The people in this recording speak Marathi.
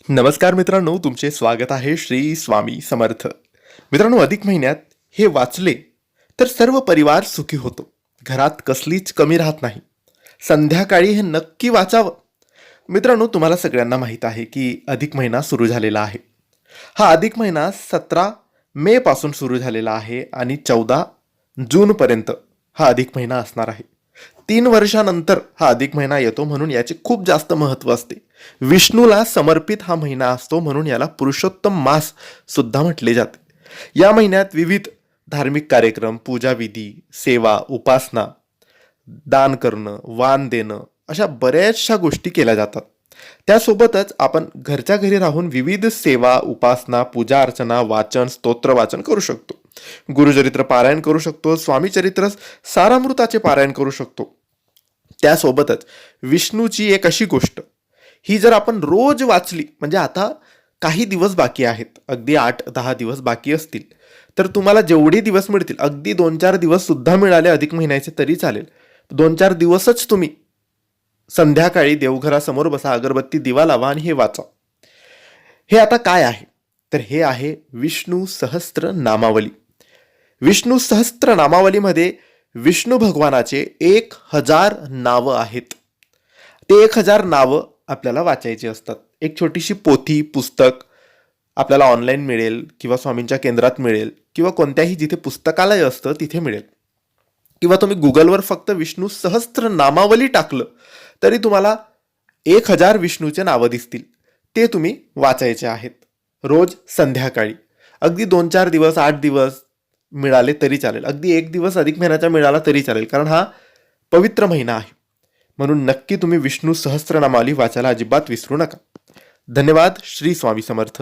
नमस्कार मित्रांनो, तुमचे स्वागत आहे श्री स्वामी समर्थ. मित्रांनो, अधिक महिन्यात हे वाचले तर सर्व परिवार सुखी होतो. घरात कसलीच कमी राहत नाही. संध्याकाळी हे नक्की वाचावं. मित्रांनो, तुम्हाला सगळ्यांना माहीत आहे की अधिक महिना सुरू झालेला आहे. हा अधिक महिना 17 मे पासून सुरू झालेला आहे आणि 14 जून पर्यंत हा अधिक महिना असणार आहे. 3 वर्षानंतर हा अधिक महिना येतो, म्हणून याचे खूप जास्त महत्त्व असते. विष्णूला समर्पित हा महिना असतो, म्हणून याला पुरुषोत्तम मास सुद्धा म्हटले जाते. या महिन्यात विविध धार्मिक कार्यक्रम, पूजाविधी, सेवा, उपासना, दान करणं, वाण देणं अशा बऱ्याचशा गोष्टी केल्या जातात. त्यासोबतच आपण घरच्या घरी राहून विविध सेवा, उपासना, पूजा अर्चना, वाचन, स्तोत्र वाचन करू शकतो. गुरुचरित्र पारायण करू शकतो. स्वामीचरित्र सारामृताचे पारायण करू शकतो. त्यासोबतच विष्णूची एक अशी गोष्ट, ही जर आपण रोज वाचली, म्हणजे आता काही दिवस बाकी आहेत, अगदी 8-10 दिवस बाकी असतील, तर तुम्हाला जेवढे दिवस मिळतील, अगदी 2-4 दिवस सुद्धा मिळाले अधिक महिन्याचे तरी चालेल. 2-4 दिवसच तुम्ही संध्याकाळी देवघरासमोर बसा, अगरबत्ती दिवा लावा आणि हे वाचा. हे आता काय आहे, तर हे आहे विष्णू सहस्त्र नामावली. विष्णू सहस्त्र नामावलीमध्ये विष्णू भगवानाचे 1000 नावं आहेत. ते 1000 नावं आपल्याला वाचायची असतात. एक छोटीशी पोथी, पुस्तक आपल्याला ऑनलाईन मिळेल किंवा स्वामींच्या केंद्रात मिळेल किंवा कोणत्याही जिथे पुस्तकालय असतं तिथे मिळेल, किंवा तुम्ही गुगलवर फक्त विष्णू सहस्त्र नामावली टाकलं तरी तुम्हाला 1000 विष्णूचे नावं दिसतील. ते तुम्ही वाचायचे आहेत रोज संध्याकाळी. अगदी 2-4 दिवस, 8 दिवस मिळाले तरी चालेल, अगदी 1 दिवस अधिक महिन्याचा मिळाला तरी चालेल, कारण हा पवित्र महिना आहे. म्हणून नक्की तुम्ही विष्णू सहस्त्रनामावली वाचायला अजिबात विसरू नका. धन्यवाद. श्री स्वामी समर्थ.